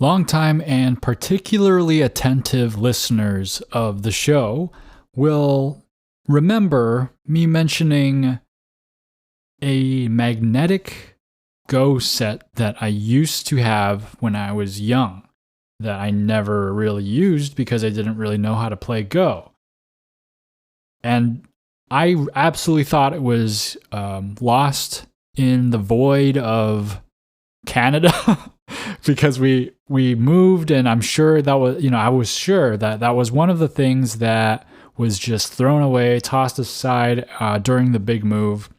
Longtime and particularly attentive listeners of the show will remember me mentioning a magnetic Go set that I used to have when I was young that I never really used because I didn't really know how to play Go. And I absolutely thought it was lost in the void of Canada because we moved, and I'm sure that was, I was sure that that was one of the things that was just thrown away, tossed aside during the big move.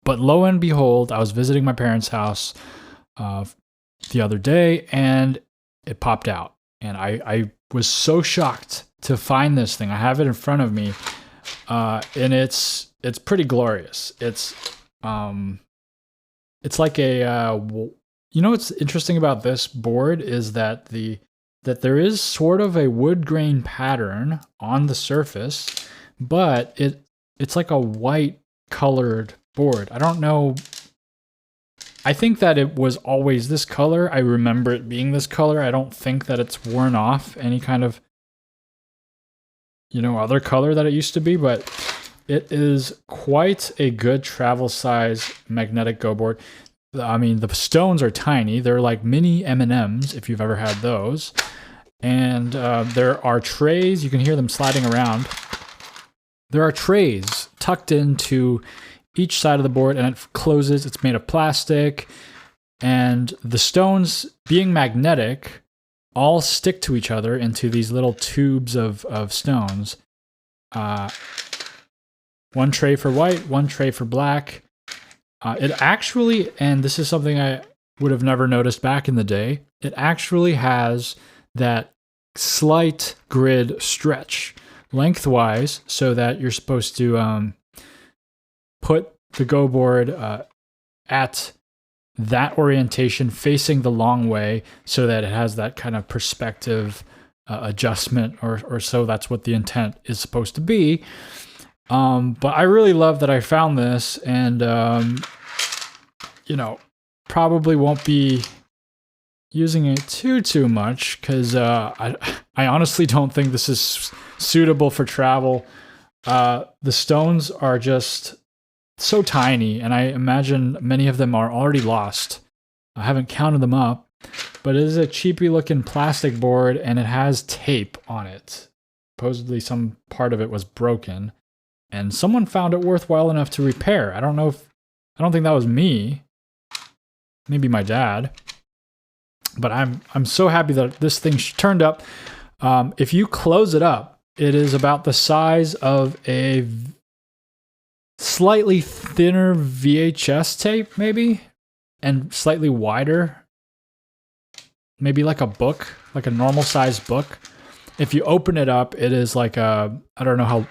But lo and behold, I was visiting my parents' house the other day, and it popped out, and I was so shocked to find this thing. I have it in front of me, and it's pretty glorious. It's like a what's interesting about this board is that there is sort of a wood grain pattern on the surface, but it's like a white colored board. I don't know. I think that it was always this color. I remember it being this color. I don't think that it's worn off any kind of other color that it used to be, but it is quite a good travel size magnetic Go board. I mean, the stones are tiny. They're like mini M&Ms if you've ever had those. And there are trays. You can hear them sliding around. There are trays tucked into each side of the board, and it closes. It's made of plastic. And the stones, being magnetic, all stick to each other into these little tubes of stones. One tray for white, one tray for black. It actually, and this is something I would have never noticed back in the day, it actually has that slight grid stretch lengthwise so that you're supposed to put the Go board at that orientation facing the long way so that it has that kind of perspective adjustment, or so that's what the intent is supposed to be. But I really love that I found this, and probably won't be using it too much because I honestly don't think this is suitable for travel. The stones are just so tiny, and I imagine many of them are already lost. I haven't counted them up, but it is a cheapy looking plastic board, and it has tape on it. Supposedly some part of it was broken, and someone found it worthwhile enough to repair. I don't think that was me. Maybe my dad. But I'm so happy that this thing turned up. If you close it up, it is about the size of a slightly thinner VHS tape, maybe, and slightly wider. Maybe like a book, like a normal sized book. If you open it up, it is like I don't know how,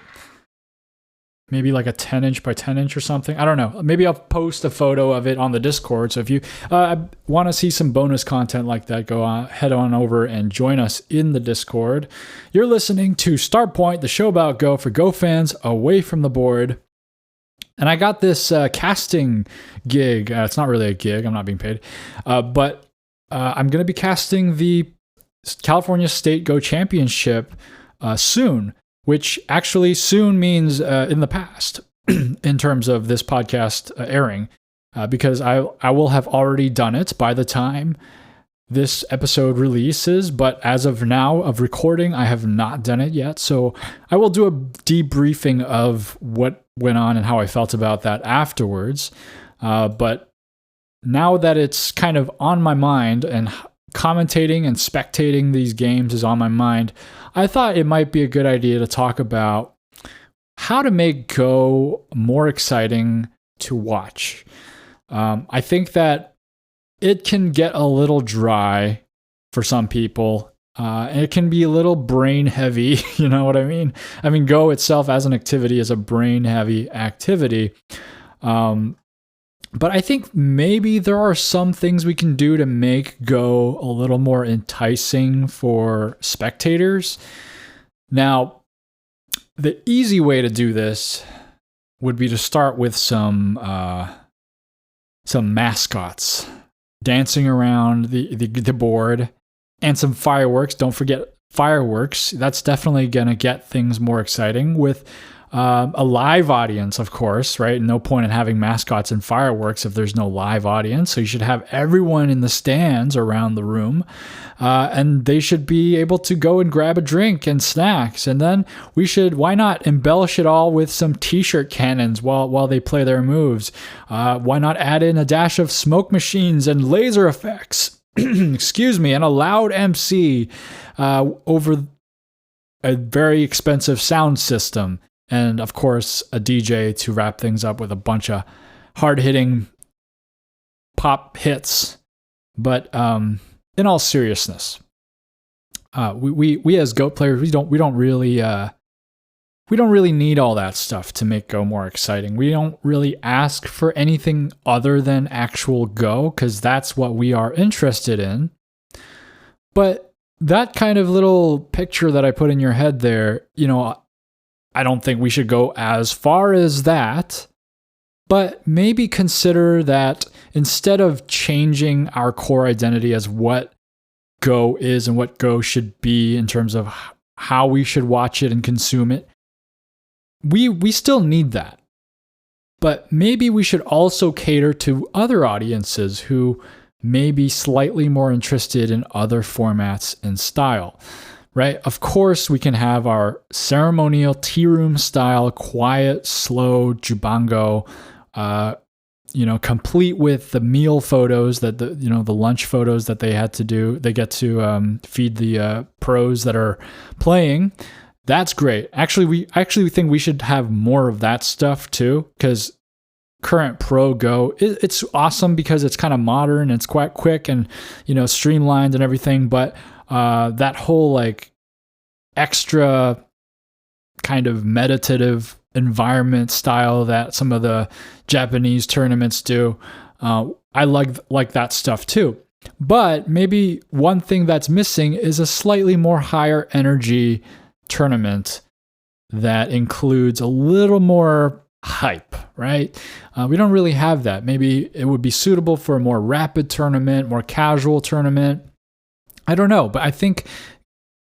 maybe like a 10 inch by 10 inch or something. I don't know. Maybe I'll post a photo of it on the Discord. So if you want to see some bonus content like that, head on over and join us in the Discord. You're listening to Start Point, the show about Go for Go fans away from the board. And I got this casting gig. It's not really a gig. I'm not being paid. But I'm going to be casting the California State Go Championship soon, which actually soon means in the past in terms of this podcast airing, because I will have already done it by the time this episode releases, but as of now of recording, I have not done it yet. So I will do a debriefing of what went on and how I felt about that afterwards. But now that it's kind of on my mind and commentating and spectating these games is on my mind, I thought it might be a good idea to talk about how to make Go more exciting to watch. I think that it can get a little dry for some people, and it can be a little brain heavy. You know what I mean? I mean, Go itself as an activity is a brain heavy activity. But I think maybe there are some things we can do to make Go a little more enticing for spectators. Now, the easy way to do this would be to start with some mascots. dancing around the board, and some fireworks. Don't forget fireworks. That's definitely going to get things more exciting with a live audience, of course, right? No point in having mascots and fireworks if there's no live audience. So you should have everyone in the stands around the room, and they should be able to go and grab a drink and snacks. And then why not embellish it all with some t-shirt cannons while they play their moves? Why not add in a dash of smoke machines and laser effects? Excuse me, and a loud MC over a very expensive sound system. And of course, a DJ to wrap things up with a bunch of hard-hitting pop hits. But in all seriousness, we as Go players, we don't really need all that stuff to make Go more exciting. We don't really ask for anything other than actual Go, because that's what we are interested in. But that kind of little picture that I put in your head there, I don't think we should go as far as that, but maybe consider that instead of changing our core identity as what Go is and what Go should be in terms of how we should watch it and consume it, we still need that. But maybe we should also cater to other audiences who may be slightly more interested in other formats and style. Right? Of course, we can have our ceremonial tea room style, quiet, slow jubango, complete with the meal photos that the lunch photos that they had to do. They get to feed the pros that are playing. That's great. Actually, we think we should have more of that stuff too, because current Pro Go, it's awesome because it's kind of modern, it's quite quick and streamlined and everything, but that whole extra kind of meditative environment style that some of the Japanese tournaments do, I like that stuff too. But maybe one thing that's missing is a slightly more higher energy tournament that includes a little more hype, right? We don't really have that. Maybe it would be suitable for a more rapid tournament, more casual tournament. I don't know, but I think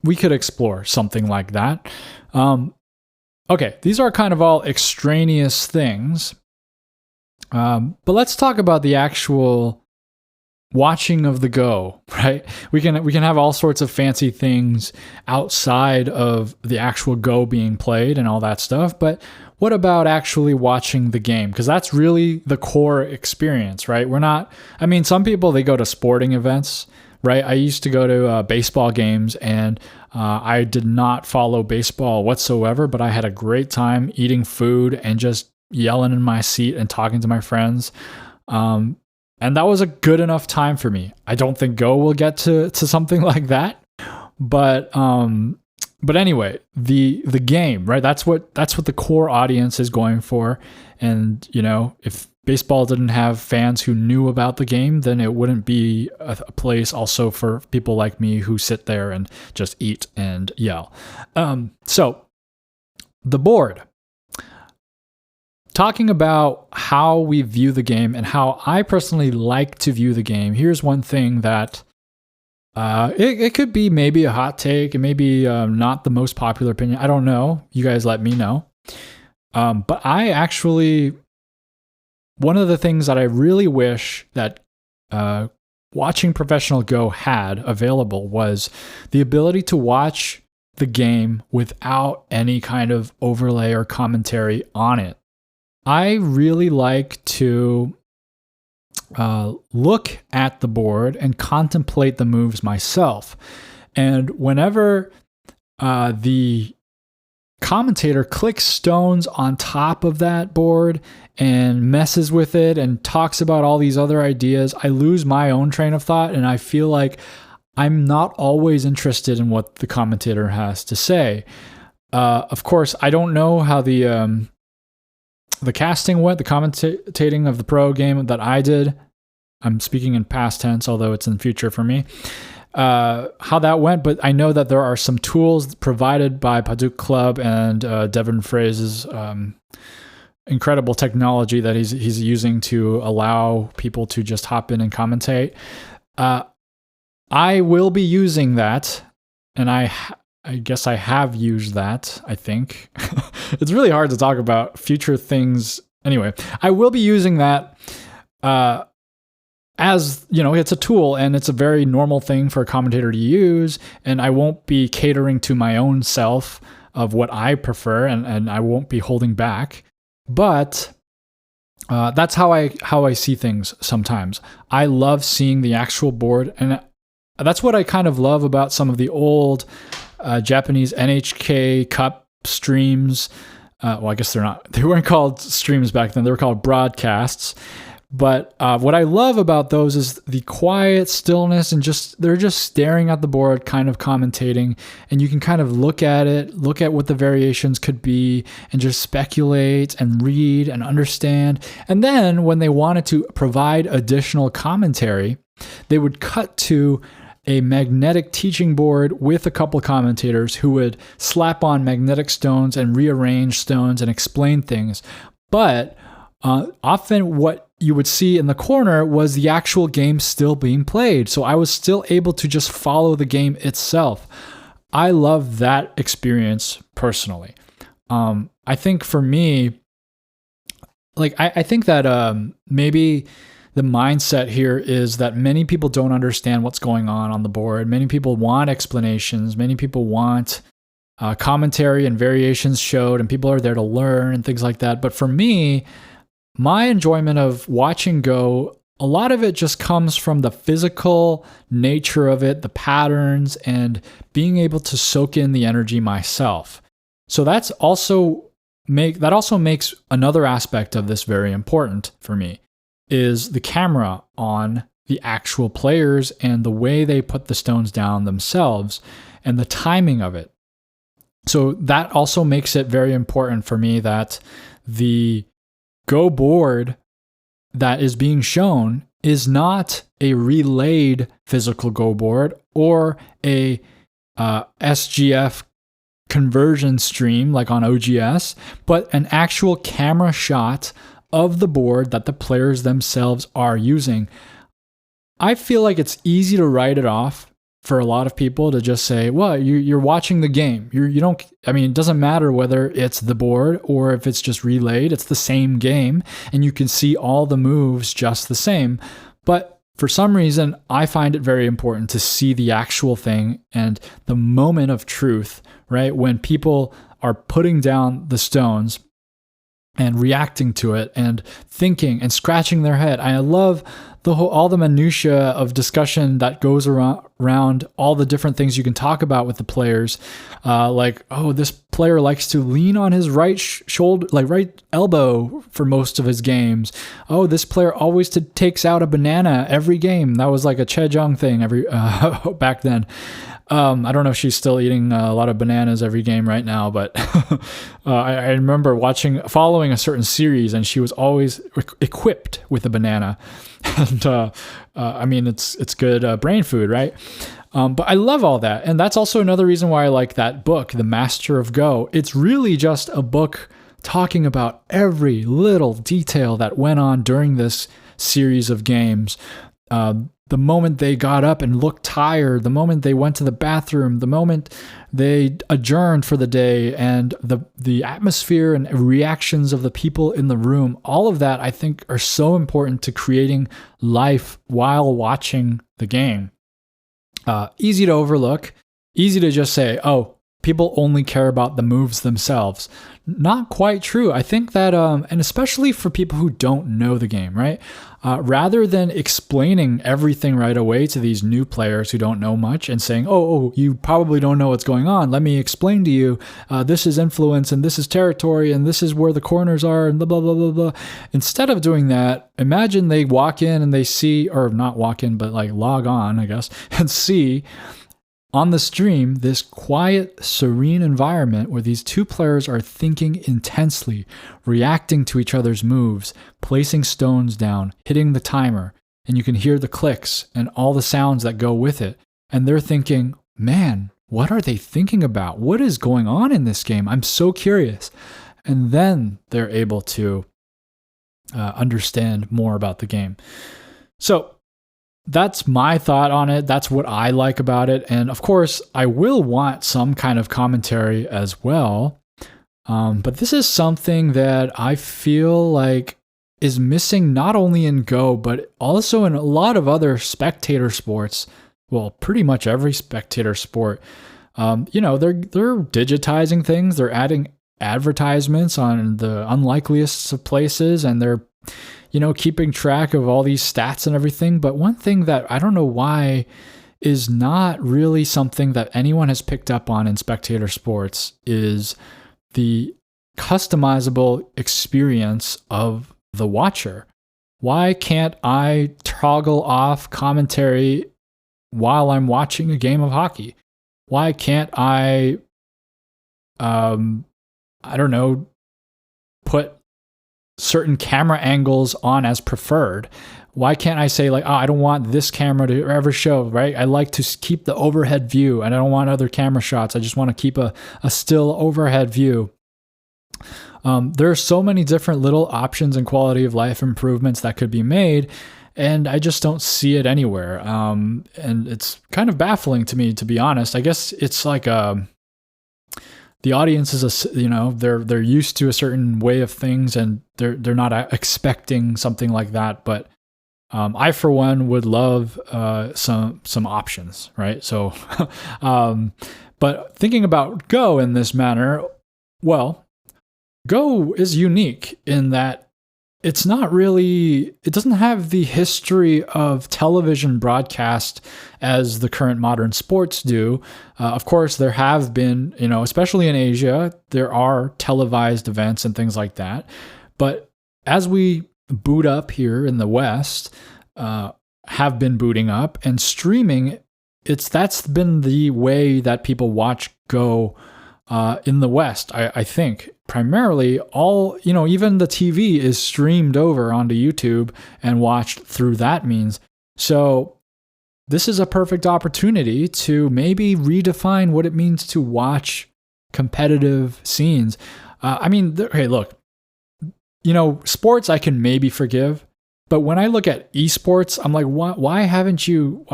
we could explore something like that. Okay, these are kind of all extraneous things, but let's talk about the actual watching of the Go, right? We can have all sorts of fancy things outside of the actual Go being played and all that stuff, but what about actually watching the game? Because that's really the core experience, right? Some people, they go to sporting events, right? I used to go to baseball games, and I did not follow baseball whatsoever, but I had a great time eating food and just yelling in my seat and talking to my friends. And that was a good enough time for me. I don't think Go will get to something like that, but anyway, the game, right? That's what the core audience is going for. And if baseball didn't have fans who knew about the game, then it wouldn't be a place also for people like me who sit there and just eat and yell. So the board. Talking about how we view the game and how I personally like to view the game, here's one thing that it could be maybe a hot take and maybe not the most popular opinion. I don't know. You guys let me know. But I actually, one of the things that I really wish that watching professional Go had available was the ability to watch the game without any kind of overlay or commentary on it. I really like to look at the board and contemplate the moves myself. And whenever the commentator clicks stones on top of that board and messes with it and talks about all these other ideas, I lose my own train of thought, and I feel like I'm not always interested in what the commentator has to say. Of course, I don't know how the casting went, the commentating of the pro game that I did. I'm speaking in past tense, although it's in the future for me. How that went, but I know that there are some tools provided by Paduk Club and Devon Fraze's incredible technology that he's using to allow people to just hop in and commentate. I will be using that, and I guess I have used that, I think. It's really hard to talk about future things. Anyway, I will be using that as, it's a tool, and it's a very normal thing for a commentator to use, and I won't be catering to my own self of what I prefer, and I won't be holding back. But that's how I see things sometimes. I love seeing the actual board, and that's what I kind of love about some of the old Japanese NHK Cup streams. Well, I guess they weren't called streams back then. They were called broadcasts. But what I love about those is the quiet stillness, and they're just staring at the board, kind of commentating, and you can kind of look at what the variations could be, and just speculate and read and understand. And then when they wanted to provide additional commentary, they would cut to a magnetic teaching board with a couple commentators who would slap on magnetic stones and rearrange stones and explain things. But often what you would see in the corner was the actual game still being played. So I was still able to just follow the game itself. I love that experience personally. I think for me, I think that maybe the mindset here is that many people don't understand what's going on the board. Many people want explanations. Many people want commentary and variations showed, and people are there to learn and things like that. But for me, my enjoyment of watching Go, a lot of it just comes from the physical nature of it, the patterns, and being able to soak in the energy myself. So that also makes another aspect of this very important for me, is the camera on the actual players and the way they put the stones down themselves and the timing of it. So that also makes it very important for me that the Go board that is being shown is not a relayed physical Go board or a SGF conversion stream like on OGS, but an actual camera shot of the board that the players themselves are using. I feel like it's easy to write it off for a lot of people to just say, well, you're watching the game. It doesn't matter whether it's the board or if it's just relayed, it's the same game and you can see all the moves just the same. But for some reason, I find it very important to see the actual thing and the moment of truth, right? When people are putting down the stones and reacting to it and thinking and scratching their head. I love all the minutia of discussion that goes around all the different things you can talk about with the players. This player likes to lean on his right shoulder, right elbow for most of his games. Oh, this player always takes out a banana every game. That was like a Chejong thing back then. I don't know if she's still eating a lot of bananas every game right now, but I remember following a certain series, and she was always equipped with a banana. And it's good brain food, right? But I love all that. And that's also another reason why I like that book, The Master of Go. It's really just a book talking about every little detail that went on during this series of games. The moment they got up and looked tired, the moment they went to the bathroom, the moment they adjourned for the day, and the atmosphere and reactions of the people in the room, all of that I think are so important to creating life while watching the game. Easy to overlook, easy to just say, oh, people only care about the moves themselves. Not quite true. I think that, and especially for people who don't know the game, right? Rather than explaining everything right away to these new players who don't know much and saying, oh, you probably don't know what's going on. Let me explain to you. This is influence and this is territory and this is where the corners are and blah, blah, blah, blah, blah. Instead of doing that, imagine they walk in and they see, or not walk in, but log on, I guess, and see on the stream this quiet, serene environment where these two players are thinking intensely, reacting to each other's moves, placing stones down, hitting the timer, and you can hear the clicks and all the sounds that go with it. And they're thinking, man, what are they thinking about? What is going on in this game? I'm so curious. and then they're able to understand more about the game. So that's my thought on it. That's what I like about it. And of course, I will want some kind of commentary as well. But this is something that I feel like is missing not only in Go, but also in a lot of other spectator sports. Well, pretty much every spectator sport. They're digitizing things. They're adding advertisements on the unlikeliest of places, and they're, keeping track of all these stats and everything. But one thing that I don't know why is not really something that anyone has picked up on in spectator sports is the customizable experience of the watcher. Why can't I toggle off commentary while I'm watching a game of hockey? Why can't I, put certain camera angles on as preferred? Why can't I say I don't want this camera to ever show, right? I like to keep the overhead view and I don't want other camera shots. I just want to keep a still overhead view. There are so many different little options and quality of life improvements that could be made, and I just don't see it anywhere. And it's kind of baffling to me, to be honest. I guess it's like the audience is they're used to a certain way of things, and they're not expecting something like that. But I, for one, would love some options, right? So, but thinking about Go in this manner, well, Go is unique in that it doesn't have the history of television broadcast as the current modern sports do. Of course, there have been, especially in Asia, there are televised events and things like that. But as we boot up here in the West, have been booting up and streaming, that's been the way that people watch Go in the West, I think. Primarily, even the TV is streamed over onto YouTube and watched through that means. So this is a perfect opportunity to maybe redefine what it means to watch competitive scenes. Hey, look, sports I can maybe forgive, but when I look at esports, I'm like, why haven't you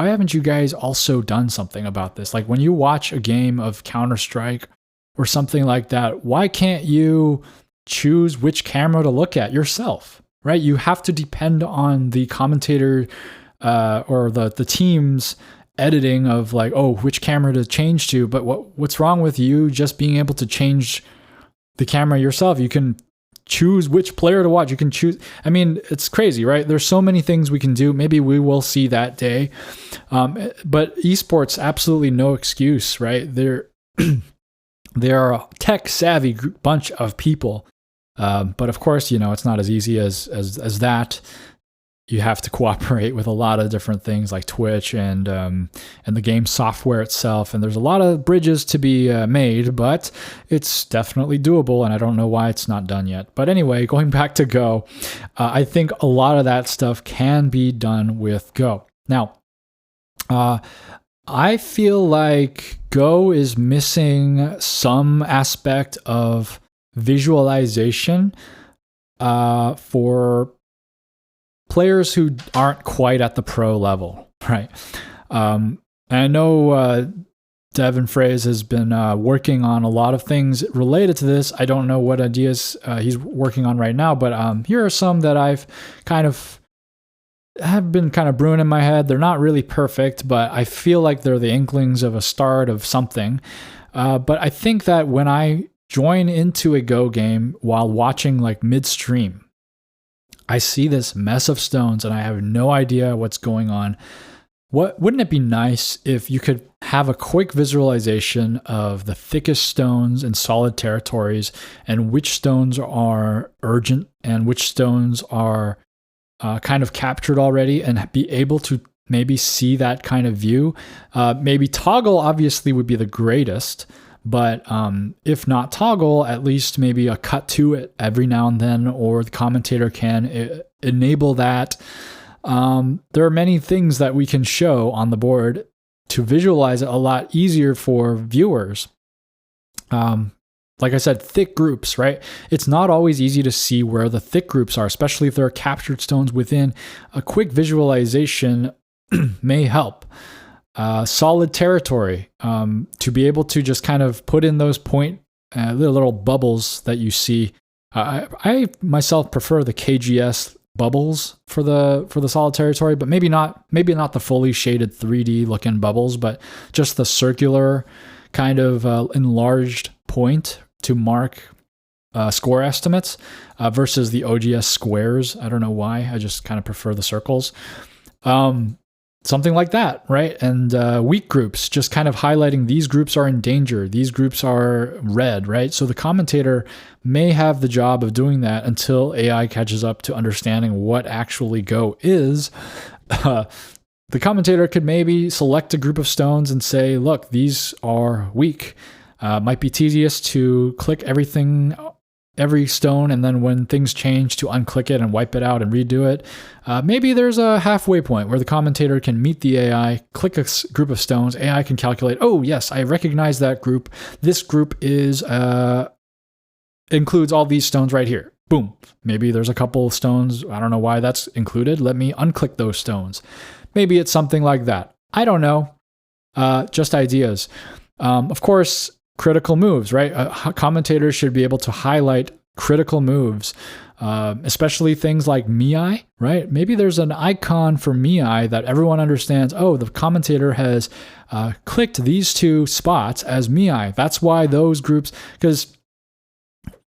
guys also done something about this? Like when you watch a game of Counter-Strike or something like that, why can't you choose which camera to look at yourself, right? You have to depend on the commentator or the team's editing of which camera to change to. But what's wrong with you just being able to change the camera yourself? You can choose which player to watch. You can choose. It's crazy, right? There's so many things we can do. Maybe we will see that day. But esports, absolutely no excuse, right? They're a tech-savvy bunch of people, but of course, it's not as easy as that. You have to cooperate with a lot of different things like Twitch and the game software itself, and there's a lot of bridges to be made, but it's definitely doable, and I don't know why it's not done yet. But anyway, going back to Go, I think a lot of that stuff can be done with Go. Now, I feel like Go is missing some aspect of visualization for players who aren't quite at the pro level, right? And I know Devin Fraze has been working on a lot of things related to this. I don't know what ideas he's working on right now, but here are some that I've have been kind of brewing in my head. They're not really perfect, but I feel like they're the inklings of a start of something. But I think that when I join into a Go game while watching midstream, I see this mess of stones and I have no idea what's going on. Wouldn't it be nice if you could have a quick visualization of the thickest stones in solid territories and which stones are urgent and which stones are kind of captured already, and be able to maybe see that kind of view? Maybe toggle obviously would be the greatest, but if not toggle, at least maybe a cut to it every now and then, or the commentator can enable that. There are many things that we can show on the board to visualize it a lot easier for viewers. like I said, thick groups, right? It's not always easy to see where the thick groups are, especially if there are captured stones within. A quick visualization may help. Solid territory, to be able to just kind of put in those little bubbles that you see. I myself prefer the KGS bubbles for the solid territory, but maybe not the fully shaded 3D looking bubbles, but just the circular kind of enlarged point to mark score estimates versus the OGS squares. I don't know why. I just kind of prefer the circles. Something like that, right? And weak groups, just kind of highlighting these groups are in danger. These groups are red, right? So the commentator may have the job of doing that until AI catches up to understanding what actually Go is. The commentator could maybe select a group of stones and say, look, these are weak. Might be tedious to click every stone, and then when things change to unclick it and wipe it out and redo it. Maybe there's a halfway point where the commentator can meet the AI, click a group of stones, AI can calculate, oh yes, I recognize that group. This group includes all these stones right here. Boom. Maybe there's a couple of stones. I don't know why that's included. Let me unclick those stones. Maybe it's something like that. I don't know. Just ideas. Of course, critical moves, right? Commentators should be able to highlight critical moves, especially things like Miai, right? Maybe there's an icon for Miai that everyone understands. Oh, the commentator has clicked these two spots as Miai. That's why those groups, because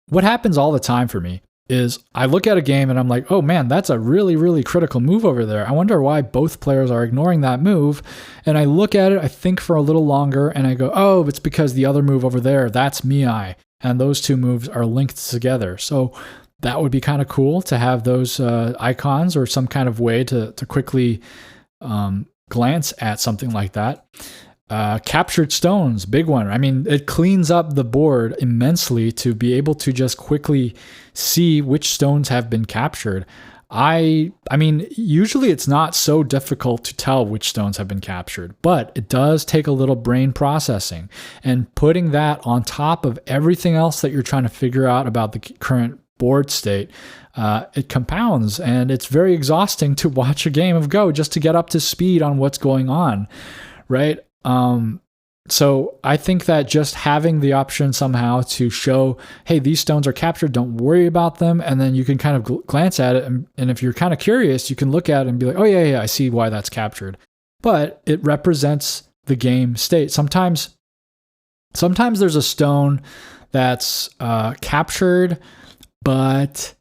what happens all the time for me is I look at a game and I'm like, oh man, that's a really, really critical move over there. I wonder why both players are ignoring that move. And I look at it, I think for a little longer, and I go, oh, it's because the other move over there, that's Miai. And those two moves are linked together. So that would be kind of cool to have those icons or some kind of way to quickly glance at something like that. Captured stones, big one. I mean, it cleans up the board immensely to be able to just quickly see which stones have been captured. I mean, usually it's not so difficult to tell which stones have been captured, but it does take a little brain processing, and putting that on top of everything else that you're trying to figure out about the current board state, it compounds, and it's very exhausting to watch a game of Go just to get up to speed on what's going on, right? So I think that just having the option somehow to show, hey, these stones are captured, don't worry about them, and then you can kind of glance at it, and if you're kind of curious, you can look at it and be like, oh yeah, I see why that's captured. But it represents the game state. Sometimes there's a stone that's captured, but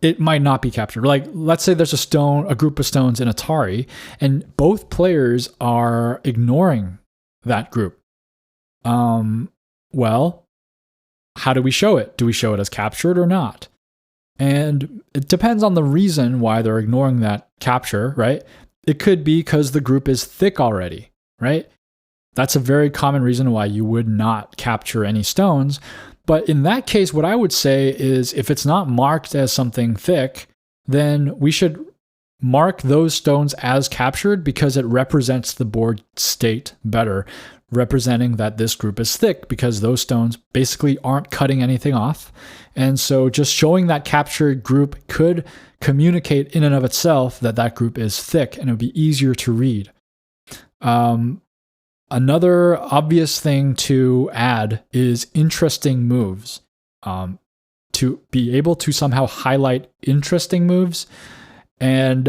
it might not be captured. Like, let's say there's a group of stones in Atari, and both players are ignoring that group. Well, how do we show it? Do we show it as captured or not? And it depends on the reason why they're ignoring that capture, right? It could be because the group is thick already, right? That's a very common reason why you would not capture any stones. But in that case, what I would say is if it's not marked as something thick, then we should mark those stones as captured because it represents the board state better, representing that this group is thick because those stones basically aren't cutting anything off. And so just showing that captured group could communicate in and of itself that that group is thick, and it would be easier to read. Another obvious thing to add is interesting moves. To be able to somehow highlight interesting moves and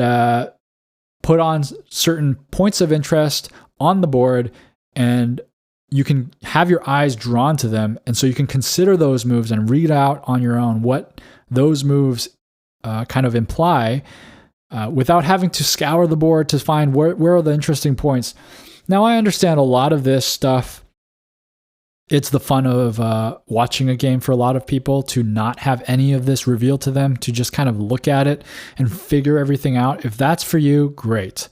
put on certain points of interest on the board, and you can have your eyes drawn to them, and so you can consider those moves and read out on your own what those moves kind of imply without having to scour the board to find where are the interesting points. Now, I understand a lot of this stuff. It's the fun of watching a game for a lot of people to not have any of this revealed to them, to just kind of look at it and figure everything out. If that's for you, great.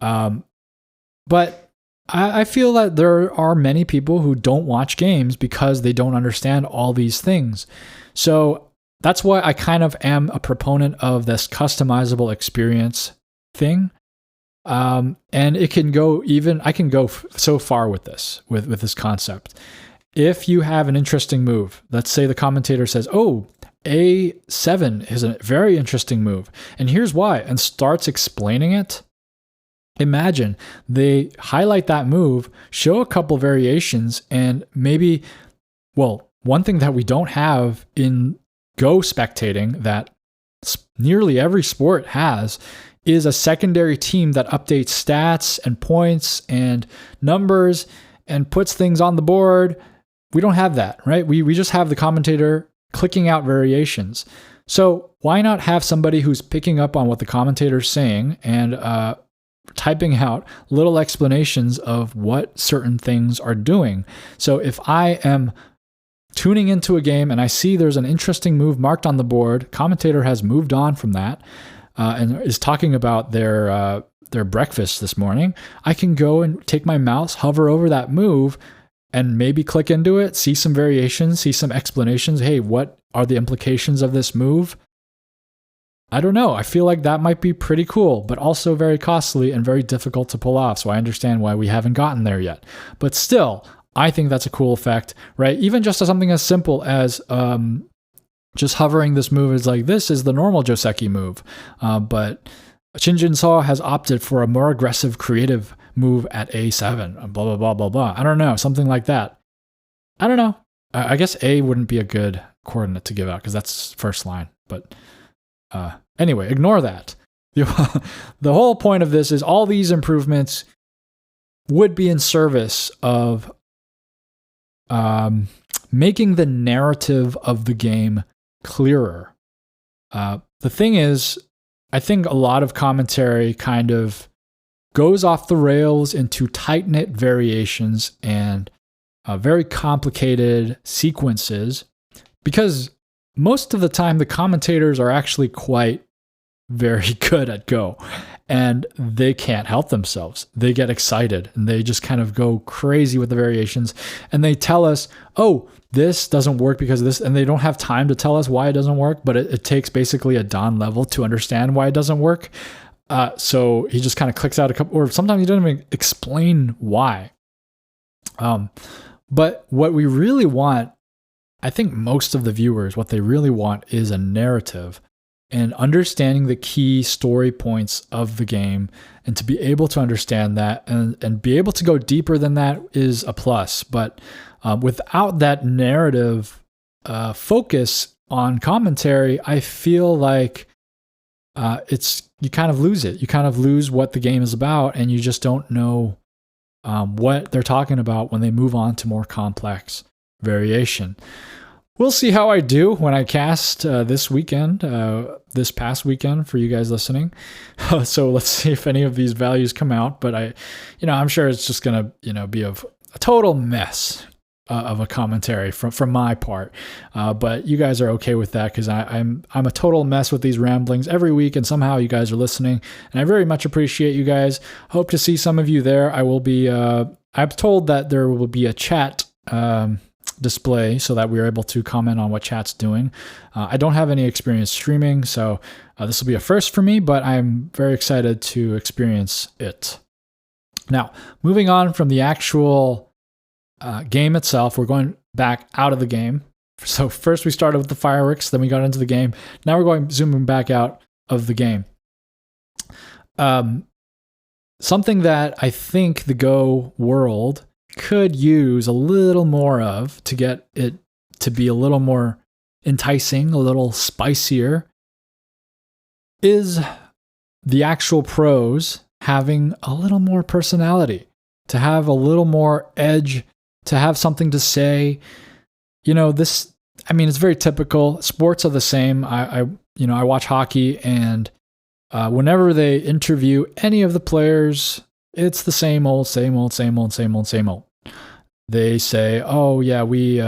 But I feel that there are many people who don't watch games because they don't understand all these things. So that's why I kind of am a proponent of this customizable experience thing. And it can go I can go so far with this, with this concept. if you have an interesting move, let's say the commentator says, oh, A7 is a very interesting move, and here's why, and starts explaining it. Imagine they highlight that move, show a couple variations, and maybe, well, one thing that we don't have in Go spectating that nearly every sport has is a secondary team that updates stats and points and numbers and puts things on the board. We don't have that, right? We just have the commentator clicking out variations. So why not have somebody who's picking up on what the commentator's saying and typing out little explanations of what certain things are doing? So if I am tuning into a game and I see there's an interesting move marked on the board, commentator has moved on from that and is talking about their breakfast this morning, I can go and take my mouse, hover over that move, and maybe click into it, see some variations, see some explanations. Hey, what are the implications of this move? I don't know. I feel like that might be pretty cool, but also very costly and very difficult to pull off. So I understand why we haven't gotten there yet. But still, I think that's a cool effect, right? Even just something as simple as just hovering this move is like, this is the normal Joseki move. But Shinjin Saw has opted for a more aggressive, creative move at A7, blah, blah, blah, blah, blah. I don't know, something like that. I don't know. I guess A wouldn't be a good coordinate to give out because that's first line. But anyway, ignore that. The whole point of this is all these improvements would be in service of making the narrative of the game clearer. The thing is, I think a lot of commentary kind of goes off the rails into tight-knit variations and very complicated sequences because most of the time the commentators are actually quite very good at Go and they can't help themselves. They get excited and they just kind of go crazy with the variations and they tell us, oh, this doesn't work because of this, and they don't have time to tell us why it doesn't work, but it takes basically a Don level to understand why it doesn't work. So he just kind of clicks out a couple, or sometimes he doesn't even explain why. But what we really want, I think most of the viewers, what they really want is a narrative and understanding the key story points of the game, and to be able to understand that and be able to go deeper than that is a plus. But without that narrative focus on commentary, I feel like you kind of lose it. You kind of lose what the game is about, and you just don't know what they're talking about when they move on to more complex variation. We'll see how I do when I cast this past weekend for you guys listening. So let's see if any of these values come out. But I'm sure it's just gonna, be a total mess of a commentary from my part. But you guys are okay with that because I'm a total mess with these ramblings every week, and somehow you guys are listening, and I very much appreciate you guys. Hope to see some of you there. I will be. I'm told that there will be a chat display so that we're able to comment on what chat's doing. I don't have any experience streaming, so this will be a first for me, but I'm very excited to experience it. Now, moving on from the actual game itself, we're going back out of the game. So first we started with the fireworks, then we got into the game. Now we're zooming back out of the game. Something that I think the Go world could use a little more of to get it to be a little more enticing, a little spicier, is the actual pros having a little more personality, to have a little more edge, to have something to say. It's very typical. Sports are the same. I watch hockey, and whenever they interview any of the players, it's the same old. They say, "Oh yeah, we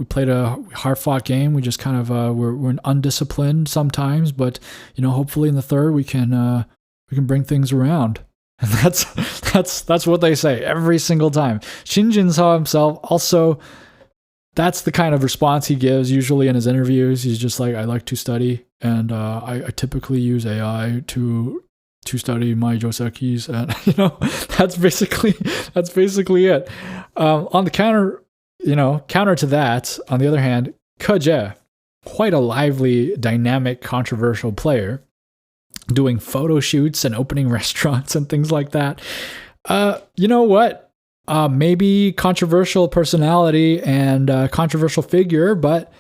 played a hard-fought game. We just kind of we're undisciplined sometimes, but hopefully in the third we can bring things around." And that's what they say every single time. Shinjin Saw himself also. That's the kind of response he gives usually in his interviews. He's just like, I like to study, and I typically use AI to to study my josekis, and that's basically it. On the counter to that, on the other hand, Keje, quite a lively, dynamic, controversial player, doing photo shoots and opening restaurants and things like that. You know what? Maybe controversial personality and controversial figure, but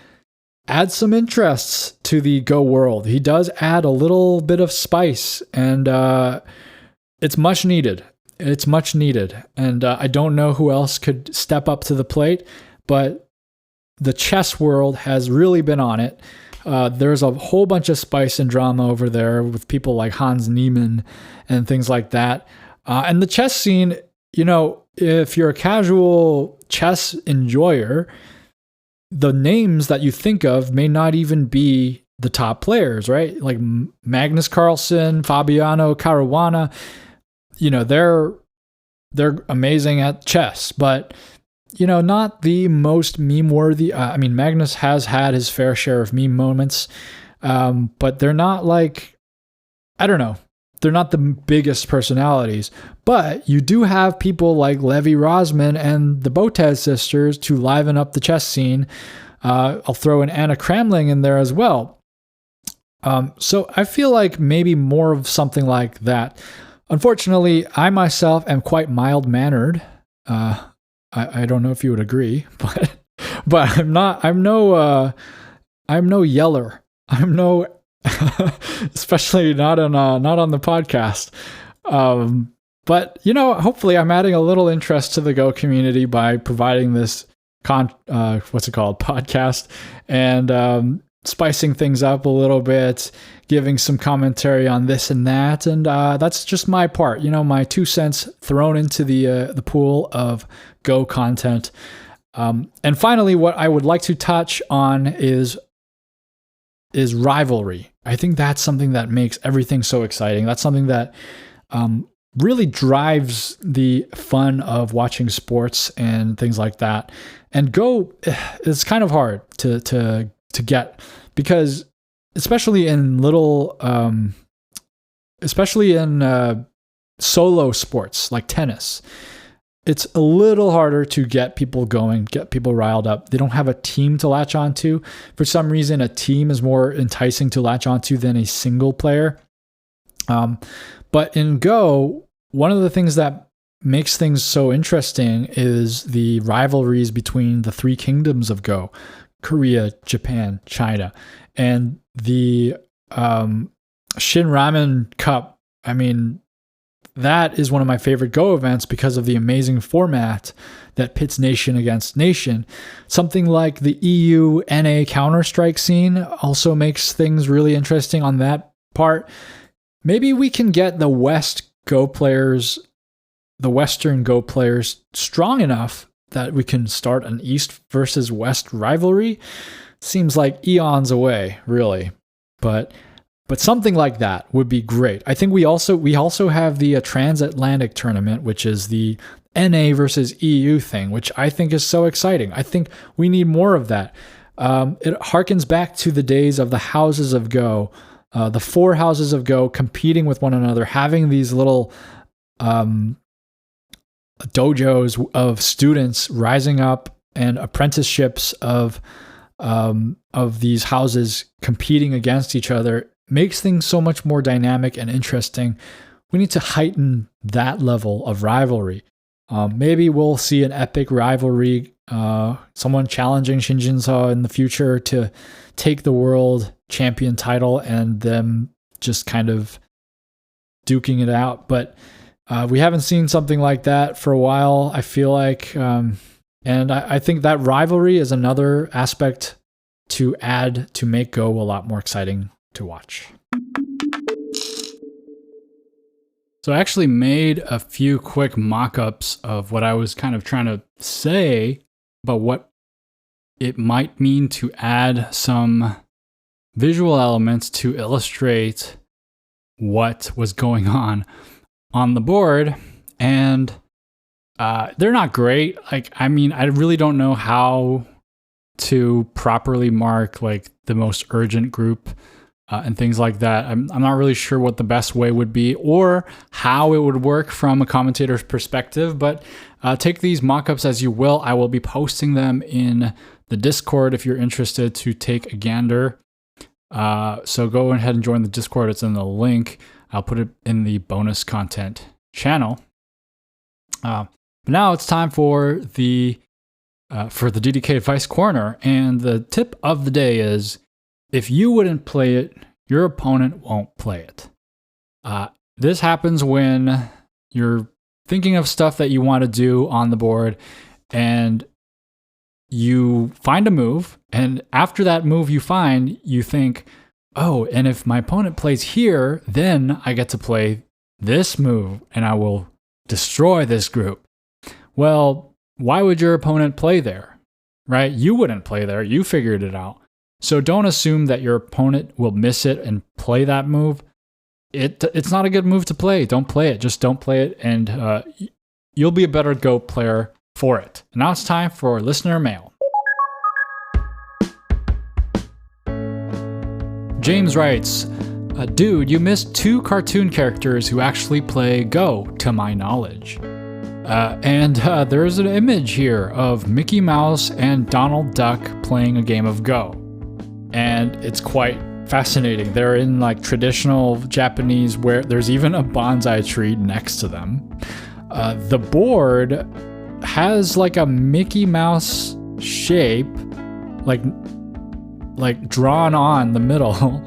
add some interests to the Go world. He does add a little bit of spice, and it's much needed. It's much needed. And I don't know who else could step up to the plate, but the chess world has really been on it. There's a whole bunch of spice and drama over there with people like Hans Niemann and things like that. And the chess scene, if you're a casual chess enjoyer, the names that you think of may not even be the top players, right? Like Magnus Carlsen, Fabiano Caruana, they're amazing at chess, but not the most meme worthy. Magnus has had his fair share of meme moments, but they're not like, I don't know. They're not the biggest personalities, but you do have people like Levi Rosman and the Botez sisters to liven up the chess scene. I'll throw in Anna Kramling in there as well. So I feel like maybe more of something like that. Unfortunately, I myself am quite mild-mannered. I don't know if you would agree, but I'm no yeller. I'm no, especially not on the podcast. But hopefully I'm adding a little interest to the Go community by providing this podcast, and spicing things up a little bit, giving some commentary on this and that, and that's just my part. My 2 cents thrown into the pool of Go content. And finally, what I would like to touch on is rivalry. I think that's something that makes everything so exciting. That's something that really drives the fun of watching sports and things like that. And Go is kind of hard to get, because especially in solo sports like tennis, it's a little harder to get people going, get people riled up. They don't have a team to latch onto. For some reason, a team is more enticing to latch onto than a single player. But in Go, one of the things that makes things so interesting is the rivalries between the 3 kingdoms of Go: Korea, Japan, China, and the Shin Ramen Cup. That is one of my favorite Go events because of the amazing format that pits nation against nation. Something like the EU NA Counter-Strike scene also makes things really interesting on that part. Maybe we can get the Western Go players strong enough that we can start an East versus West rivalry. Seems like eons away, really. But something like that would be great. I think we also have the transatlantic tournament, which is the NA versus EU thing, which I think is so exciting. I think we need more of that. It harkens back to the days of the houses of Go, the 4 houses of Go competing with one another, having these little dojos of students rising up and apprenticeships of these houses competing against each other. Makes things so much more dynamic and interesting. We need to heighten that level of rivalry. Maybe we'll see an epic rivalry, someone challenging Shin Jin-seo in the future to take the world champion title and them just kind of duking it out. But we haven't seen something like that for a while, I feel like. And I think that rivalry is another aspect to add to make Go a lot more exciting to watch. So I actually made a few quick mock-ups of what I was kind of trying to say about what it might mean to add some visual elements to illustrate what was going on the board. And they're not great. I really don't know how to properly mark the most urgent group and things like that. I'm not really sure what the best way would be or how it would work from a commentator's perspective, but take these mock-ups as you will. I will be posting them in the Discord if you're interested to take a gander. So go ahead and join the Discord. It's in the link. I'll put it in the bonus content channel. But now it's time for the DDK Advice Corner, and the tip of the day is, if you wouldn't play it, your opponent won't play it. This happens when you're thinking of stuff that you want to do on the board, and you find a move, and after that move you find, you think, oh, and if my opponent plays here, then I get to play this move, and I will destroy this group. Well, why would your opponent play there, right? You wouldn't play there. You figured it out. So don't assume that your opponent will miss it and play that move. It's not a good move to play. Don't play it. Just don't play it, and you'll be a better Go player for it. And now it's time for listener mail. James writes, dude, you missed 2 cartoon characters who actually play Go, to my knowledge. And there's an image here of Mickey Mouse and Donald Duck playing a game of Go. And it's quite fascinating. They're in like traditional Japanese, where there's even a bonsai tree next to them. The board has like a Mickey Mouse shape, like drawn on the middle.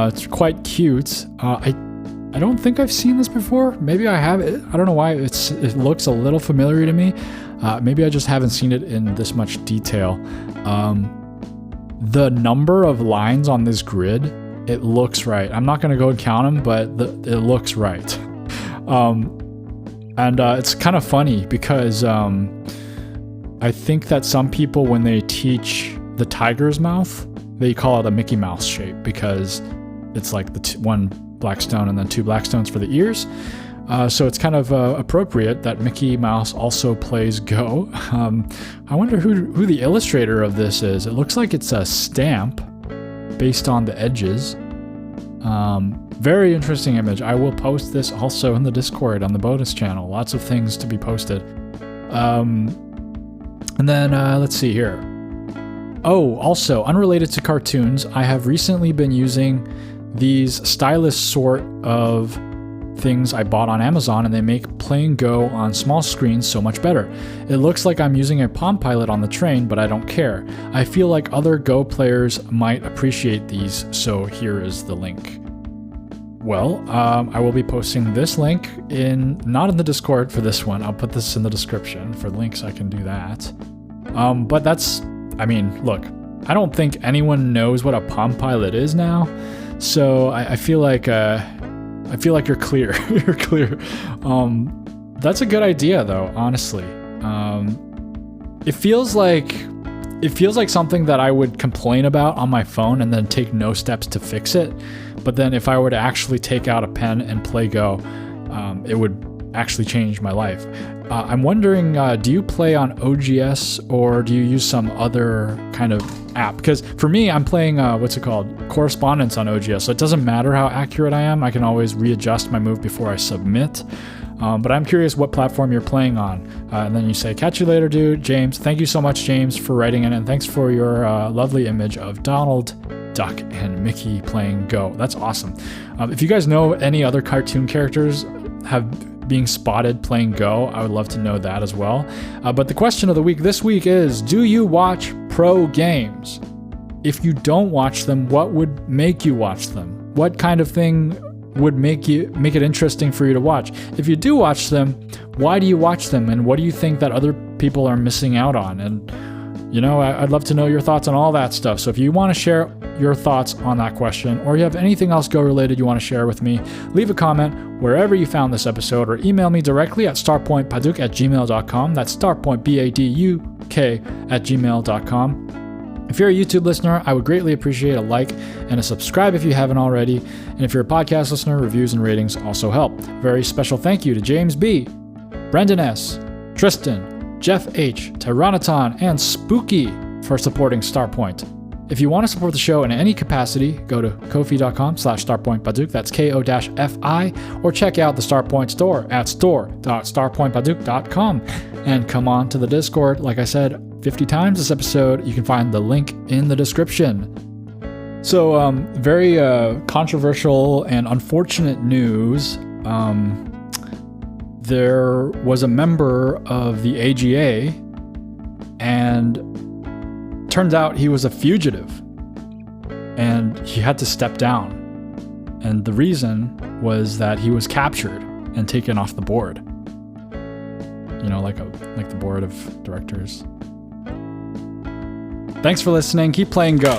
It's quite cute. I don't think I've seen this before. Maybe I have. I don't know why it looks a little familiar to me. Maybe I just haven't seen it in this much detail. The number of lines on this grid, it looks right. I'm not going to go and count them, but it looks right. And it's kind of funny because I think that some people, when they teach the tiger's mouth, they call it a Mickey Mouse shape because it's like the one black stone and then 2 black stones for the ears. So it's kind of appropriate that Mickey Mouse also plays Go. I wonder who the illustrator of this is. It looks like it's a stamp based on the edges. Very interesting image. I will post this also in the Discord on the bonus channel. Lots of things to be posted. And then let's see here. Oh, also, unrelated to cartoons, I have recently been using these stylus sort of things I bought on Amazon, and they make playing Go on small screens so much better. It looks like I'm using a Palm Pilot on the train, but I don't care. I feel like other Go players might appreciate these, so here is the link. Well, I will be posting this link not in the Discord for this one. I'll put this in the description. For links, I can do that. But look, I don't think anyone knows what a Palm Pilot is now, so I feel like you're clear. You're clear. That's a good idea, though. Honestly, it feels like something that I would complain about on my phone and then take no steps to fix it. But then, if I were to actually take out a pen and play Go, it would actually change my life. I'm wondering, do you play on OGS or do you use some other kind of app? Because for me, I'm playing, Correspondence on OGS, so it doesn't matter how accurate I am. I can always readjust my move before I submit. But I'm curious what platform you're playing on. And then you say, catch you later, dude. James, thank you so much, James, for writing in, and thanks for your lovely image of Donald Duck and Mickey playing Go. That's awesome. If you guys know any other cartoon characters being spotted playing Go, I would love to know that as well. But the question of the week this week is, do you watch pro games? If you don't watch them, what would make you watch them? What kind of thing would make it interesting for you to watch? If you do watch them, why do you watch them, and what do you think that other people are missing out on? And I'd love to know your thoughts on all that stuff. So if you want to share your thoughts on that question, or you have anything else Go related you want to share with me, leave a comment wherever you found this episode, or email me directly at starpointpaduk@gmail.com. That's starpointbaduk@gmail.com. If you're a YouTube listener, I would greatly appreciate a like and a subscribe if you haven't already. And if you're a podcast listener, reviews and ratings also help. Very special thank you to James B., Brendan S., Tristan, Jeff H., Tyraniton, and Spooky for supporting Starpoint. If you want to support the show in any capacity, go to ko-fi.com/starpointbadook. That's ko-fi, or check out the Starpoint store at store.starpointbadook.com. And come on to the Discord. Like I said 50 times this episode, you can find the link in the description. So, very controversial and unfortunate news. There was a member of the AGA, and turns out he was a fugitive, and he had to step down. And the reason was that he was captured and taken off the board. You know, like the board of directors. Thanks for listening. Keep playing Go.